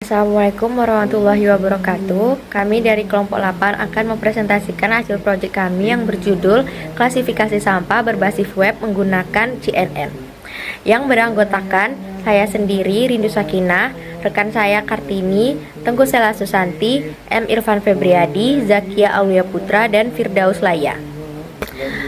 Assalamualaikum warahmatullahi wabarakatuh. Kami dari kelompok 8 akan mempresentasikan hasil proyek kami yang berjudul klasifikasi sampah berbasis web menggunakan CNN, yang beranggotakan saya sendiri, Rindu Sakinah, rekan saya Kartini, Tengku Sela Susanti, M. Irfan Febriadi, Zakia Aulia Putra, dan Firdaus Laya.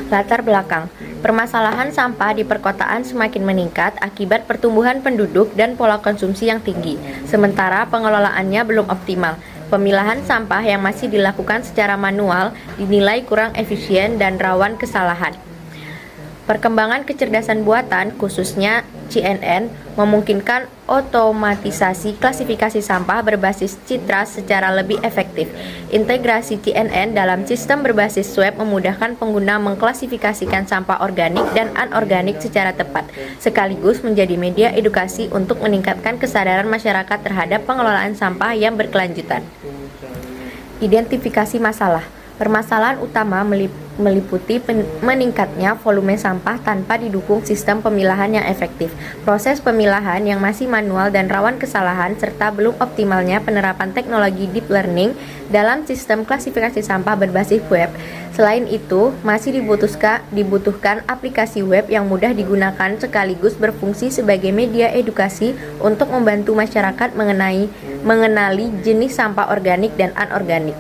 Latar belakang: permasalahan sampah di perkotaan semakin meningkat akibat pertumbuhan penduduk dan pola konsumsi yang tinggi, sementara pengelolaannya belum optimal. Pemilahan sampah yang masih dilakukan secara manual dinilai kurang efisien dan rawan kesalahan. Perkembangan kecerdasan buatan, khususnya CNN, memungkinkan otomatisasi klasifikasi sampah berbasis citra secara lebih efektif. Integrasi CNN dalam sistem berbasis web memudahkan pengguna mengklasifikasikan sampah organik dan anorganik secara tepat, sekaligus menjadi media edukasi untuk meningkatkan kesadaran masyarakat terhadap pengelolaan sampah yang berkelanjutan. Identifikasi masalah. Permasalahan utama meliputi meningkatnya volume sampah tanpa didukung sistem pemilahan yang efektif, proses pemilahan yang masih manual dan rawan kesalahan, serta belum optimalnya penerapan teknologi deep learning dalam sistem klasifikasi sampah berbasis web. Selain itu, masih dibutuhkan aplikasi web yang mudah digunakan sekaligus berfungsi sebagai media edukasi untuk membantu masyarakat mengenali jenis sampah organik dan anorganik.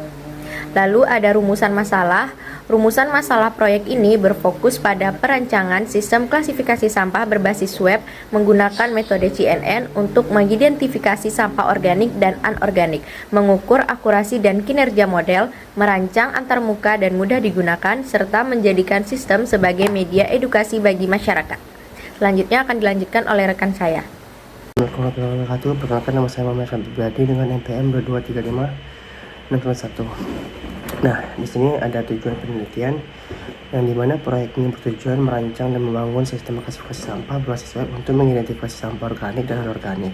Lalu ada rumusan masalah. Rumusan masalah proyek ini berfokus pada perancangan sistem klasifikasi sampah berbasis web menggunakan metode CNN untuk mengidentifikasi sampah organik dan anorganik, mengukur akurasi dan kinerja model, merancang antarmuka dan mudah digunakan, serta menjadikan sistem sebagai media edukasi bagi masyarakat. Selanjutnya akan dilanjutkan oleh rekan saya. Assalamualaikum warahmatullahi wabarakatuh. Perkenalkan, nama saya Muhammad Irfan Febriadi dengan NPM 2235 Nah, di sini ada tujuan penelitian yang dimana proyek ini bertujuan merancang dan membangun sistem klasifikasi sampah berbasis web untuk mengidentifikasi sampah organik dan anorganik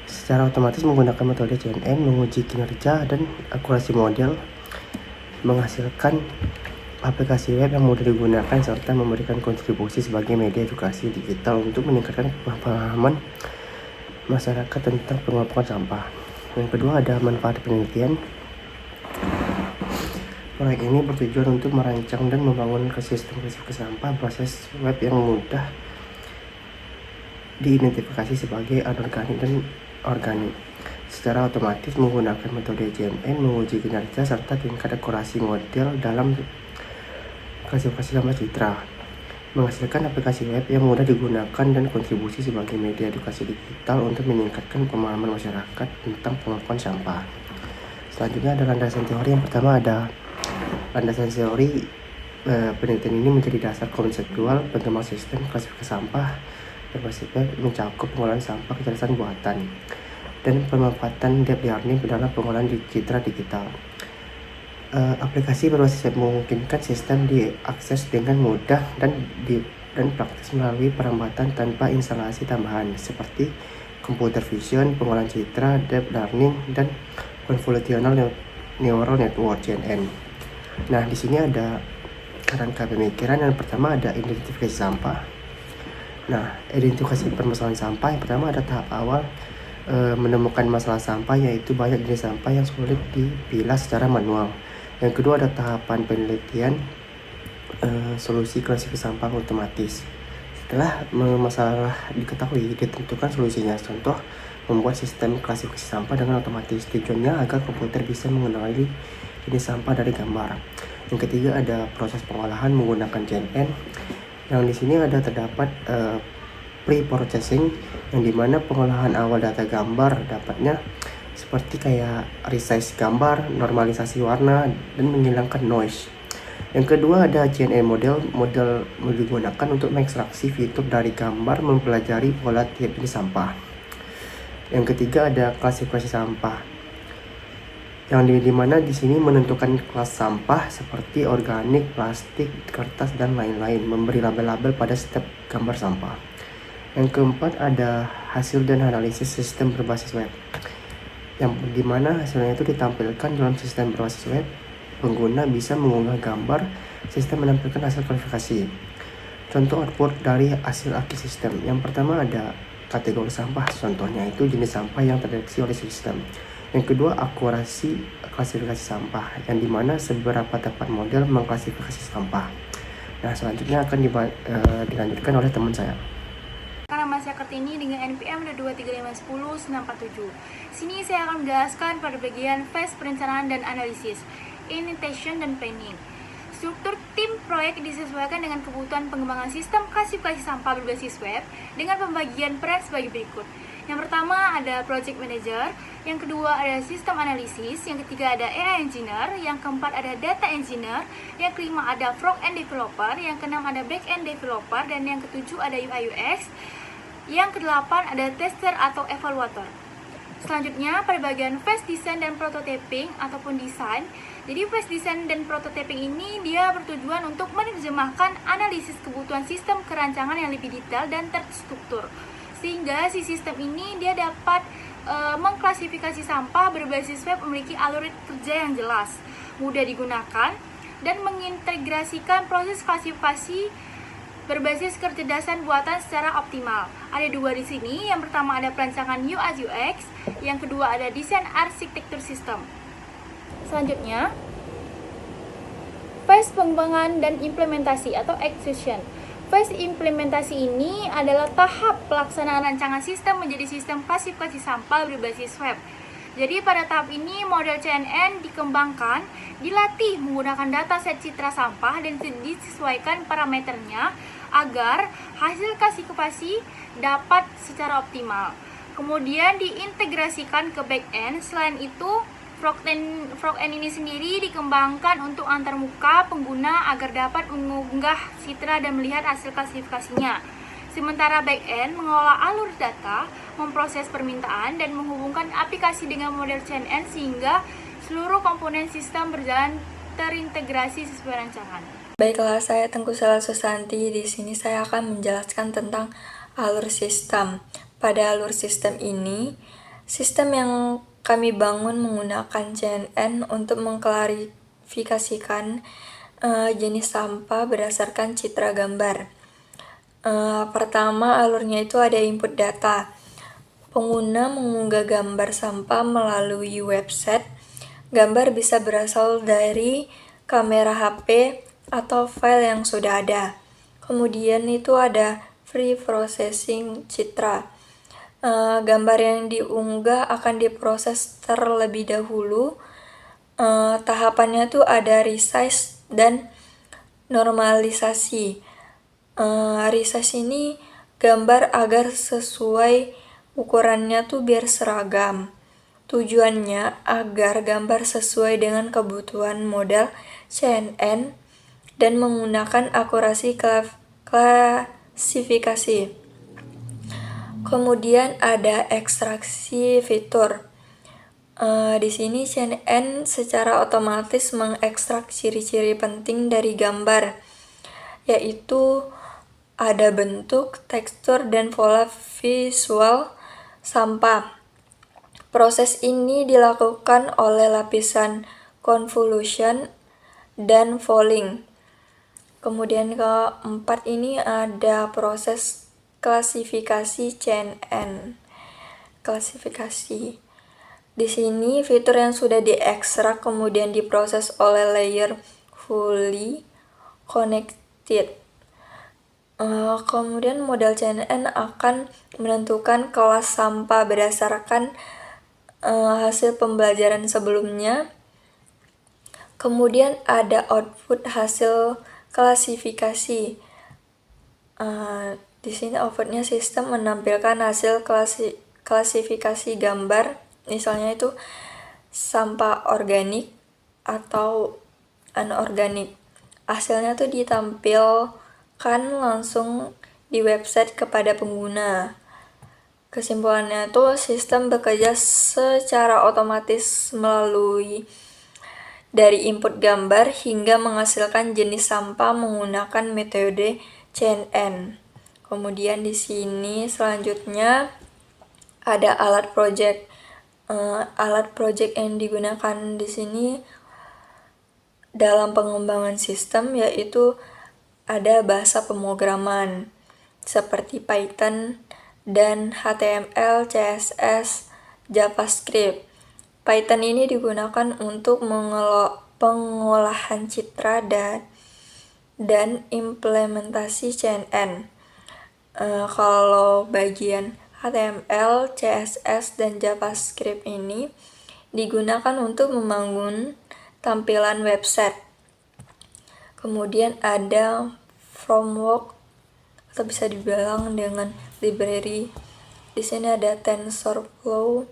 secara otomatis menggunakan metode CNN, menguji kinerja dan akurasi model, menghasilkan aplikasi web yang mudah digunakan, serta memberikan kontribusi sebagai media edukasi digital untuk meningkatkan pemahaman masyarakat tentang pengelolaan sampah. Yang kedua ada manfaat penelitian. Proyek ini bertujuan untuk merancang dan membangun sistem klasifikasi sampah berbasis web yang mudah diidentifikasi sebagai anorganik dan organik secara otomatis menggunakan metode CNN, menguji kinerja serta tingkat akurasi model dalam klasifikasi sampah citra, menghasilkan aplikasi web yang mudah digunakan dan kontribusi sebagai media edukasi digital untuk meningkatkan pemahaman masyarakat tentang pengelolaan sampah. Selanjutnya ada landasan teori. Yang pertama ada landasan teori. Penelitian ini menjadi dasar konseptual pengembangan sistem klasifikasi sampah berbasis web mencakup pengolahan sampah kecerdasan buatan dan pemanfaatan deep learning dalam pengolahan citra digital. Aplikasi berbasis web memungkinkan sistem diakses dengan mudah dan praktis melalui perambatan tanpa instalasi tambahan seperti computer vision, pengolahan citra, deep learning, dan convolutional neural network (CNN). Nah, di sini ada kerangka pemikiran. Yang pertama ada identifikasi sampah. Nah, identifikasi permasalahan sampah. Yang pertama ada tahap awal menemukan masalah sampah, yaitu banyak jenis sampah yang sulit dipilah secara manual. Yang kedua ada tahapan penelitian, solusi klasifikasi sampah otomatis. Setelah masalah diketahui, ditentukan solusinya. Contoh, membuat sistem klasifikasi sampah dengan otomatis. Tujuannya agar komputer bisa mengenali jenis sampah dari gambar. Yang ketiga ada proses pengolahan menggunakan CNN. Yang di sini terdapat pre-processing, yang dimana pengolahan awal data gambar dapatnya seperti kayak resize gambar, normalisasi warna, dan menghilangkan noise. Yang kedua ada CNN model digunakan untuk mengekstraksi fitur dari gambar, mempelajari pola tiap jenis sampah. Yang ketiga ada klasifikasi sampah, yang dimana di sini menentukan kelas sampah seperti organik, plastik, kertas, dan lain-lain, memberi label-label pada setiap gambar sampah. Yang keempat ada hasil dan analisis sistem berbasis web, yang dimana hasilnya itu ditampilkan dalam sistem berbasis web. Pengguna bisa mengunggah gambar, sistem menampilkan hasil klasifikasi. Contoh output dari hasil sistem. Yang pertama ada kategori sampah, contohnya itu jenis sampah yang terdeteksi oleh sistem. Yang kedua, akurasi klasifikasi sampah, yang dimana seberapa tepat model mengklasifikasi sampah. Nah, selanjutnya akan dilanjutkan oleh teman saya. Nama saya Kartini dengan NPM 235510947. Sini saya akan menjelaskan pada bagian phase perencanaan dan analisis, initiation dan planning. Struktur tim proyek disesuaikan dengan kebutuhan pengembangan sistem klasifikasi sampah berbasis web dengan pembagian peran sebagai berikut. Yang pertama ada project manager, yang kedua ada sistem analisis, yang ketiga ada AI engineer, yang keempat ada data engineer, yang kelima ada front end developer, yang keenam ada back end developer, dan yang ketujuh ada UI UX, yang kedelapan ada tester atau evaluator. Selanjutnya pada bagian phase design dan prototyping ataupun desain. Jadi phase design dan prototyping ini dia bertujuan untuk menerjemahkan analisis kebutuhan sistem kerancangan yang lebih detail dan terstruktur. Sehingga si sistem ini dia dapat mengklasifikasi sampah berbasis web memiliki alur kerja yang jelas, mudah digunakan, dan mengintegrasikan proses klasifikasi berbasis kecerdasan buatan secara optimal. Ada dua di sini. Yang pertama ada perancangan UI UX, yang kedua ada desain arsitektur sistem. Selanjutnya, phase pengembangan dan implementasi atau execution. Phase implementasi ini adalah tahap pelaksanaan rancangan sistem menjadi sistem klasifikasi sampah berbasis web. Jadi pada tahap ini model CNN dikembangkan, dilatih menggunakan dataset citra sampah dan disesuaikan parameternya agar hasil klasifikasi dapat secara optimal. Kemudian diintegrasikan ke back-end. Selain itu, front-end ini sendiri dikembangkan untuk antarmuka pengguna agar dapat mengunggah citra dan melihat hasil klasifikasinya. Sementara back-end mengelola alur data, memproses permintaan, dan menghubungkan aplikasi dengan model CNN sehingga seluruh komponen sistem berjalan terintegrasi sesuai rancangan. Baiklah, saya Tengku Sela Susanti. Di sini saya akan menjelaskan tentang alur sistem. Pada alur sistem ini, sistem yang kami bangun menggunakan CNN untuk mengklarifikasikan jenis sampah berdasarkan citra gambar. Pertama, alurnya itu ada input data. Pengguna mengunggah gambar sampah melalui website. Gambar bisa berasal dari kamera HP atau file yang sudah ada. Kemudian itu ada pre-processing citra. Gambar yang diunggah akan diproses terlebih dahulu. Tahapannya tuh ada resize dan normalisasi. Resize ini gambar agar sesuai ukurannya tuh biar seragam. Tujuannya agar gambar sesuai dengan kebutuhan model CNN dan menggunakan akurasi klasifikasi. Kemudian ada ekstraksi fitur. Di sini CNN secara otomatis mengekstrak ciri-ciri penting dari gambar, yaitu ada bentuk, tekstur, dan pola visual sampah. Proses ini dilakukan oleh lapisan convolution dan fouling. Kemudian keempat ini ada proses klasifikasi CNN. Klasifikasi. Di sini fitur yang sudah diekstrak kemudian diproses oleh layer fully connected. Kemudian model CNN akan menentukan kelas sampah berdasarkan hasil pembelajaran sebelumnya. Kemudian ada output hasil klasifikasi. Di sini outputnya sistem menampilkan hasil klasifikasi gambar, misalnya itu sampah organik atau anorganik. Hasilnya tuh ditampilkan langsung di website kepada pengguna. Kesimpulannya tuh sistem bekerja secara otomatis melalui dari input gambar hingga menghasilkan jenis sampah menggunakan metode CNN. Kemudian di sini selanjutnya ada alat project. Alat project yang digunakan di sini dalam pengembangan sistem yaitu ada bahasa pemrograman seperti Python dan HTML, CSS, JavaScript. Python ini digunakan untuk pengolahan citra dan implementasi CNN. Kalau bagian HTML, CSS, dan JavaScript ini digunakan untuk membangun tampilan website. Kemudian ada framework atau bisa dibilang dengan library. Di sini ada TensorFlow.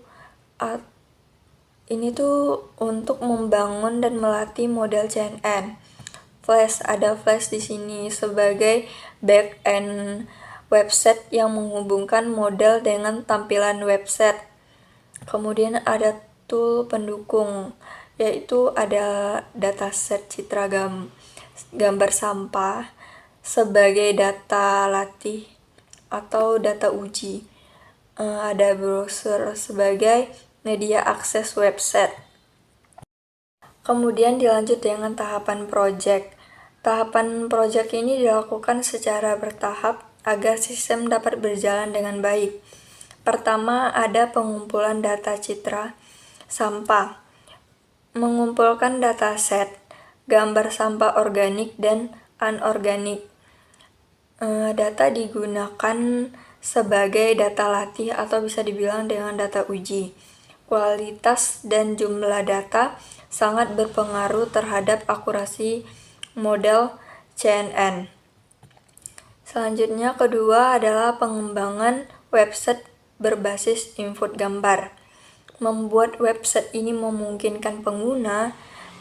Ini tuh untuk membangun dan melatih model CNN. Flash, ada Flash di sini sebagai back-end website yang menghubungkan model dengan tampilan website. Kemudian ada tool pendukung, yaitu ada dataset citra gambar sampah sebagai data latih atau data uji. Ada browser sebagai media akses website. Kemudian dilanjut dengan tahapan project. Tahapan project ini dilakukan secara bertahap agar sistem dapat berjalan dengan baik. Pertama, ada pengumpulan data citra sampah. Mengumpulkan dataset gambar sampah organik dan anorganik. Data digunakan sebagai data latih atau bisa dibilang dengan data uji. Kualitas dan jumlah data sangat berpengaruh terhadap akurasi model CNN. Selanjutnya, kedua adalah pengembangan website berbasis input gambar. Membuat website ini memungkinkan pengguna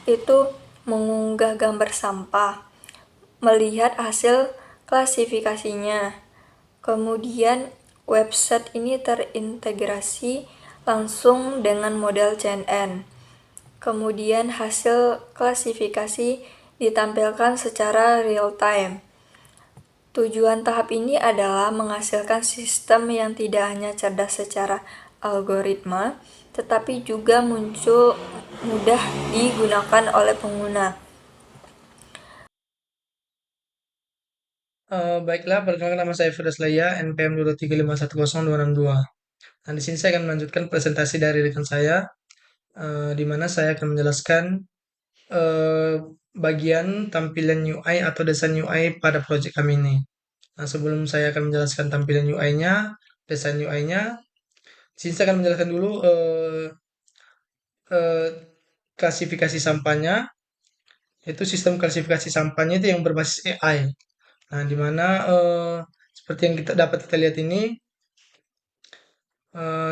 itu mengunggah gambar sampah, melihat hasil klasifikasinya. Kemudian website ini terintegrasi langsung dengan model CNN. Kemudian hasil klasifikasi ditampilkan secara real time. Tujuan tahap ini adalah menghasilkan sistem yang tidak hanya cerdas secara algoritma, tetapi juga mudah digunakan oleh pengguna. Baiklah, perkenalkan nama saya Firdaus Laya, NPM 223510262. Nah, di sini saya akan melanjutkan presentasi dari rekan saya, di mana saya akan menjelaskan bagian tampilan UI atau desain UI pada proyek kami ini. Nah, sebelum saya akan menjelaskan tampilan UI-nya, desain UI-nya, di sini saya akan menjelaskan dulu klasifikasi sampahnya, yaitu sistem klasifikasi sampahnya itu yang berbasis AI. Nah, di mana seperti yang kita lihat ini,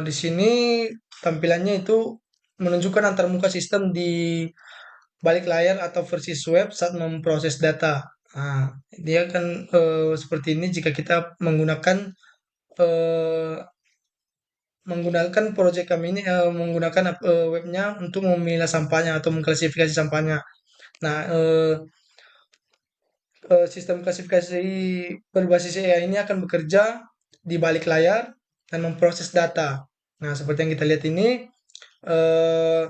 di sini tampilannya itu menunjukkan antarmuka sistem di balik layar atau versi web saat memproses data. Nah, dia akan seperti ini jika kita menggunakan proyek kami ini menggunakan webnya untuk memilah sampahnya atau mengklasifikasi sampahnya. Nah, sistem klasifikasi berbasis AI ini akan bekerja di balik layar dan memproses data. Nah, seperti yang kita lihat ini, eh,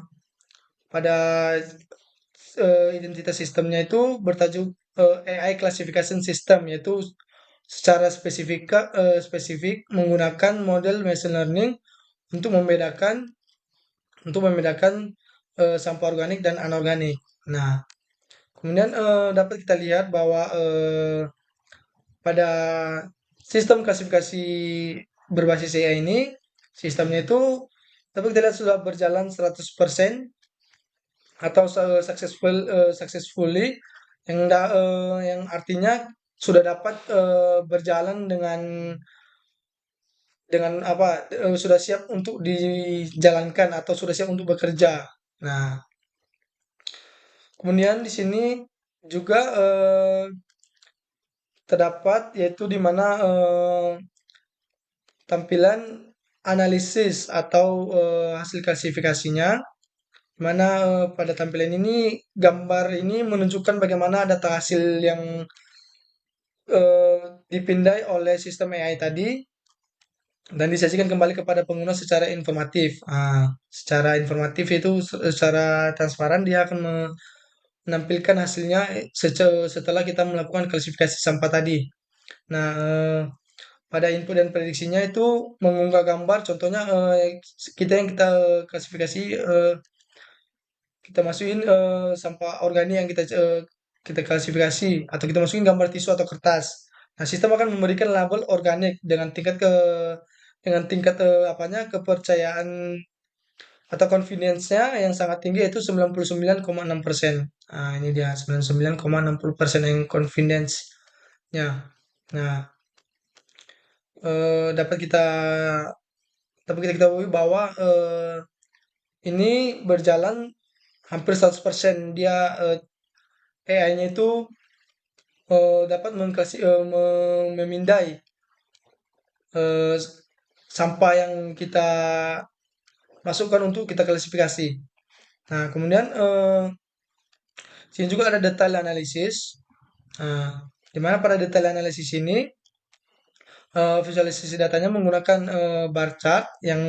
pada identitas sistemnya itu bertajuk AI Classification System, yaitu secara spesifik menggunakan model machine learning untuk membedakan sampah organik dan anorganik. Nah, kemudian dapat kita lihat bahwa pada sistem klasifikasi berbasis AI ini, sistemnya itu dapat kita lihat sudah berjalan 100% atau successfully yang artinya sudah dapat berjalan dengan apa sudah siap untuk dijalankan atau sudah siap untuk bekerja. Nah, kemudian di sini juga terdapat yaitu di mana tampilan analisis atau hasil klasifikasinya, di mana pada tampilan ini gambar ini menunjukkan bagaimana data hasil yang dipindai oleh sistem AI tadi dan disajikan kembali kepada pengguna secara informatif. Secara informatif itu secara transparan dia akan menampilkan hasilnya setelah kita melakukan klasifikasi sampah tadi. Nah, pada input dan prediksinya itu mengunggah gambar, contohnya kita klasifikasi, kita masukin sampah organik yang kita klasifikasi, atau kita masukin gambar tisu atau kertas. Nah, sistem akan memberikan label organik dengan tingkat kepercayaan atau confidence-nya yang sangat tinggi, yaitu 99,6%. Nah, ini dia 99,60% yang confidence-nya. Nah, eh, dapat kita dapat kita ketahui bahwa ini berjalan hampir 100%. Dia AI-nya itu dapat memindai eh, sampah yang kita masukkan untuk kita klasifikasi. Nah, kemudian sini juga ada detail analisis. Nah, di mana pada detail analisis ini visualisasi datanya menggunakan bar chart yang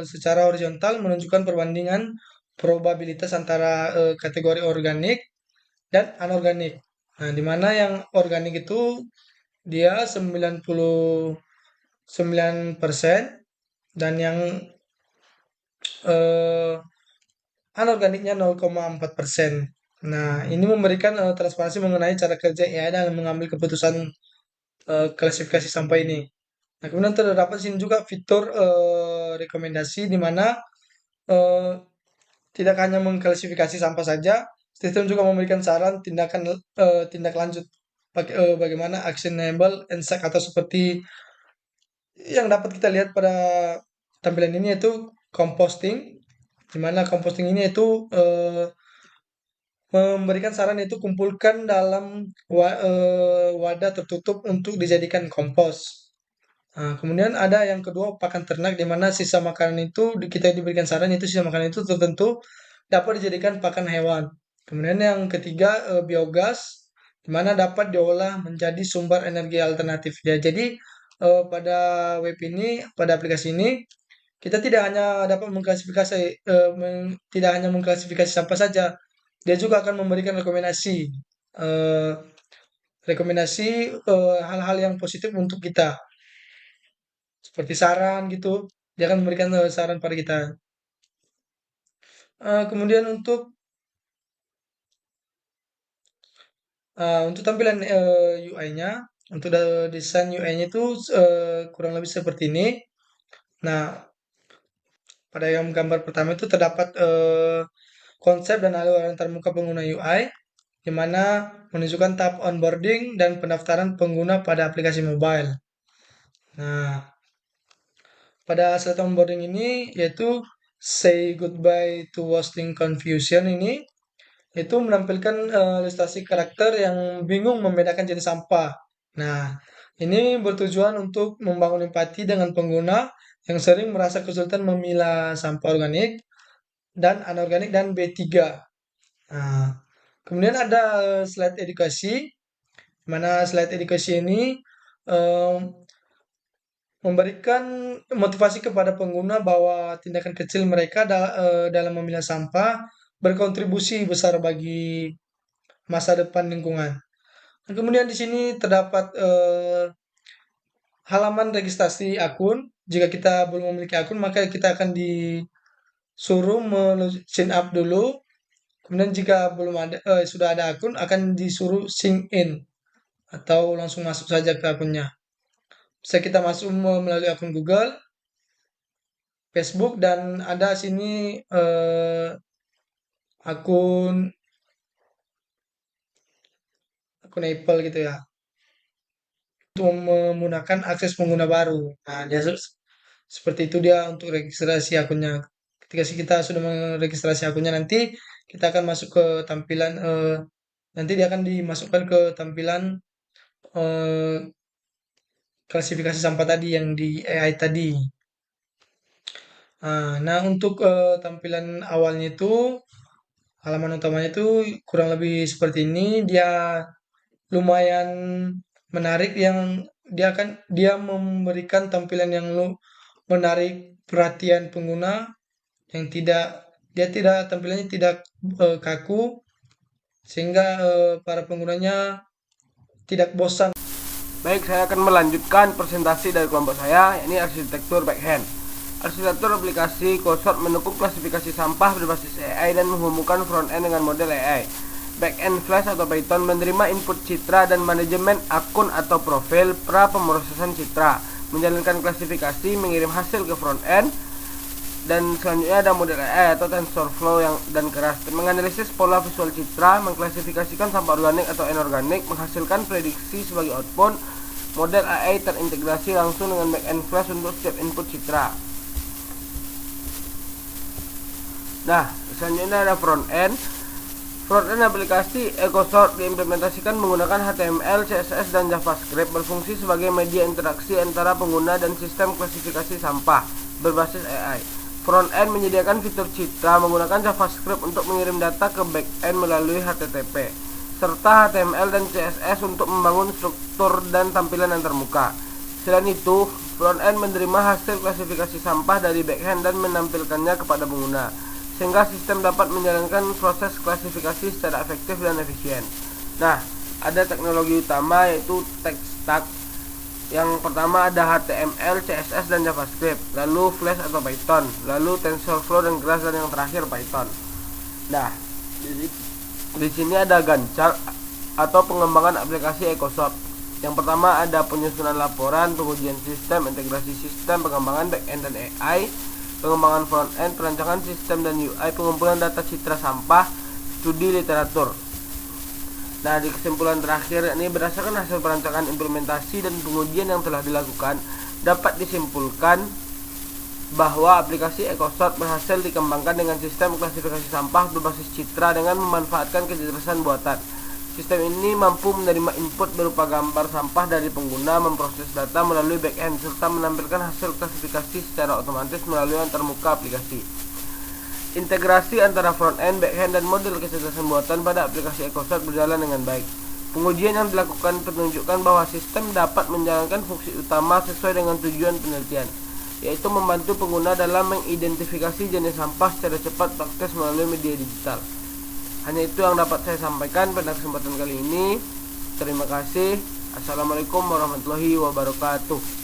secara horizontal menunjukkan perbandingan probabilitas antara kategori organik dan anorganik. Nah, di mana yang organik itu dia 99% dan yang eh, anorganiknya 0,4%. Nah, ini memberikan transparansi mengenai cara kerja AI dalam mengambil keputusan klasifikasi sampah ini. Nah, kemudian terdapat sini juga fitur rekomendasi, di mana eh, tidak hanya mengklasifikasi sampah saja, sistem juga memberikan saran tindak lanjut bagaimana actionable insight, atau seperti yang dapat kita lihat pada tampilan ini, yaitu composting, di mana composting ini itu memberikan saran, yaitu kumpulkan dalam wadah tertutup untuk dijadikan kompos. Nah, kemudian ada yang kedua, pakan ternak, di mana sisa makanan itu kita diberikan saran, itu sisa makanan itu tertentu dapat dijadikan pakan hewan. Kemudian yang ketiga, biogas, di mana dapat diolah menjadi sumber energi alternatif. Ya, jadi pada pada aplikasi ini, kita tidak hanya dapat tidak hanya mengklasifikasi sampah saja, dia juga akan memberikan eh, rekomendasi hal-hal yang positif untuk kita, seperti saran gitu. Dia akan memberikan saran pada kita. Kemudian untuk tampilan UI-nya, untuk desain UI-nya itu kurang lebih seperti ini. Nah, pada yang gambar pertama itu terdapat konsep dan alur antarmuka pengguna UI, di mana menunjukkan tahap onboarding dan pendaftaran pengguna pada aplikasi mobile. Nah, pada slide onboarding ini, yaitu say goodbye to wasting confusion ini, itu menampilkan ilustrasi karakter yang bingung membedakan jenis sampah. Nah, ini bertujuan untuk membangun empati dengan pengguna yang sering merasa kesulitan memilah sampah organik dan anorganik dan B3. Nah, kemudian ada slide edukasi, mana slide edukasi ini em, memberikan motivasi kepada pengguna bahwa tindakan kecil mereka dalam memilah sampah berkontribusi besar bagi masa depan lingkungan. Dan kemudian di sini terdapat halaman registrasi akun. Jika kita belum memiliki akun, maka kita akan disuruh sign up dulu. Kemudian jika belum ada sudah ada akun, akan disuruh sign in, atau langsung masuk saja ke akunnya. Bisa kita masuk melalui akun Google, Facebook, dan ada sini akun akun Apple gitu ya, untuk menggunakan akses pengguna baru. Nah, dia seperti itu dia untuk registrasi akunnya. Ketika kita sudah meregistrasi akunnya, nanti kita akan masuk ke tampilan nanti dia akan dimasukkan ke tampilan eh, klasifikasi sampah tadi yang di AI tadi. Nah, untuk tampilan awalnya itu, halaman utamanya itu kurang lebih seperti ini. Dia lumayan menarik, yang dia memberikan tampilan yang menarik perhatian pengguna, yang tidak tampilannya tidak kaku, sehingga para penggunanya tidak bosan. Baik, saya akan melanjutkan presentasi dari kelompok saya, yakni arsitektur backhand. Arsitektur aplikasi EcoSort mendukung klasifikasi sampah berbasis AI dan menghubungkan front-end dengan model AI. Backend Flash atau Python menerima input citra dan manajemen akun atau profil pra pemrosesan citra, menjalankan klasifikasi, mengirim hasil ke front-end, dan selanjutnya ada model AI atau TensorFlow dan keras, menganalisis pola visual citra, mengklasifikasikan sampah organik atau inorganik, menghasilkan prediksi sebagai output. Model AI terintegrasi langsung dengan backend Flash untuk setiap input citra. Nah, selanjutnya ada front-end. Front-end aplikasi EcoSort diimplementasikan menggunakan HTML, CSS, dan JavaScript, berfungsi sebagai media interaksi antara pengguna dan sistem klasifikasi sampah berbasis AI. Front-end menyediakan fitur citra menggunakan JavaScript untuk mengirim data ke back-end melalui HTTP, serta HTML dan CSS untuk membangun struktur dan tampilan antarmuka. Selain itu, front-end menerima hasil klasifikasi sampah dari back-end dan menampilkannya kepada pengguna, sehingga sistem dapat menjalankan proses klasifikasi secara efektif dan efisien. Nah, ada teknologi utama yaitu tech stack. Yang pertama ada HTML, CSS, dan JavaScript, lalu Flash atau Python, lalu TensorFlow dan keras, dan yang terakhir Python. Nah, di sini ada Gantt chart atau pengembangan aplikasi EcoSort. Yang pertama ada penyusunan laporan, pengujian sistem, integrasi sistem, pengembangan back-end dan AI, pengembangan front-end, perancangan sistem dan UI, pengumpulan data citra sampah, studi literatur. Nah, di kesimpulan terakhir, ini berdasarkan hasil perancangan implementasi dan pengujian yang telah dilakukan, dapat disimpulkan bahwa aplikasi EcoSort berhasil dikembangkan dengan sistem klasifikasi sampah berbasis citra dengan memanfaatkan kecerdasan buatan. Sistem ini mampu menerima input berupa gambar sampah dari pengguna, memproses data melalui back-end, serta menampilkan hasil klasifikasi secara otomatis melalui antarmuka aplikasi. Integrasi antara front-end, back-end, dan model kecerdasan buatan pada aplikasi EcoSort berjalan dengan baik. Pengujian yang dilakukan menunjukkan bahwa sistem dapat menjalankan fungsi utama sesuai dengan tujuan penelitian, yaitu membantu pengguna dalam mengidentifikasi jenis sampah secara cepat praktis melalui media digital. Hanya itu yang dapat saya sampaikan pada kesempatan kali ini. Terima kasih. Assalamualaikum warahmatullahi wabarakatuh.